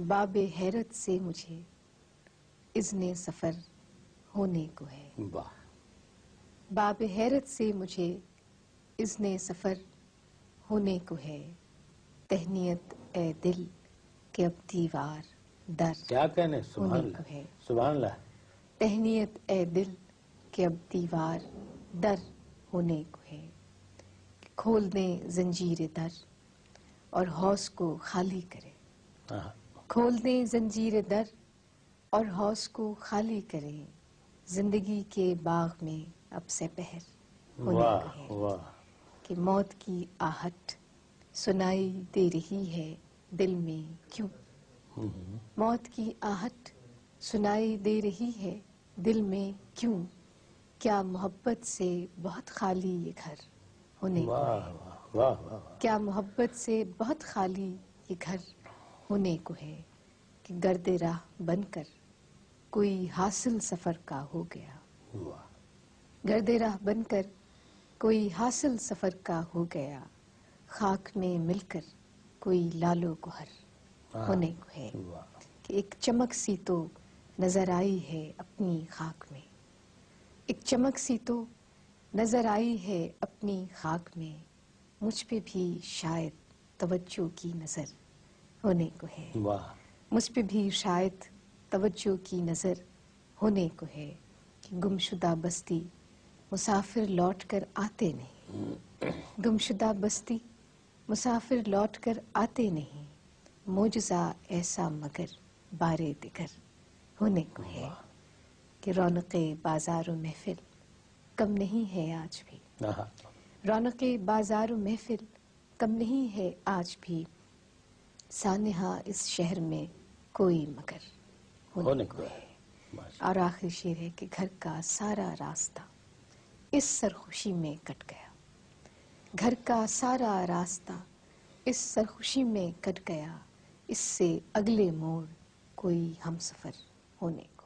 باب حیرت سے مجھے اذن سفر ہونے کو ہے. واہ. باب حیرت سے مجھے اذن سفر ہونے کو ہے. تہنیت اے دل کہ اب دیوار در کیا کہنے؟ سبحان ہونے کو اللہ، ہے. سبحان اللہ. تہنیت اے دل کہ اب دیوار در ہونے کو ہے. کھول دیں زنجیر در اور حوض کو خالی کرے. ہاں. کھول دیں زنجیر در اور حوض کو خالی کریں. زندگی کے باغ میں اب سے پہر ہونے کو واہ ہے. واہ. کہ موت کی آہٹ سنائی دے رہی ہے دل میں کیوں. موت کی آہٹ سنائی دے رہی ہے دل میں کیوں. کیا محبت سے بہت خالی یہ گھر ہونے کو واہ ہے. واہ واہ واہ. کیا محبت سے بہت خالی یہ گھر ہونے کو ہے. کہ گرد راہ بن کر کوئی حاصل سفر کا ہو گیا. واہ. گرد راہ بن کر کوئی حاصل سفر کا ہو گیا. خاک میں مل کر کوئی لال و گوہر ہونے کو ہے. واہ. کہ ایک چمک سی تو نظر آئی ہے اپنی خاک میں. ایک چمک سی تو نظر آئی ہے اپنی خاک میں. مجھ پہ بھی شاید توجہ کی نظر ہونے کو ہے. واہ. مجھ پہ بھی شاید توجہ کی نظر ہونے کو ہے. کہ گمشدہ بستی مسافر لوٹ کر آتے نہیں. گمشدہ بستی مسافر لوٹ کر آتے نہیں. معجزہ ایسا مگر بارے دگر ہونے کو ہے. کہ رونق بازار و محفل کم نہیں ہے آج بھی. رونق بازار و محفل کم نہیں ہے آج بھی. سانحہ اس شہر میں کوئی مگر ہونے کو ہے. اور آخری شعر ہے کہ گھر کا سارا راستہ اس سرخوشی میں کٹ گیا. گھر کا سارا راستہ اس سرخوشی میں کٹ گیا. اس سے اگلے موڑ کوئی ہم سفر ہونے کو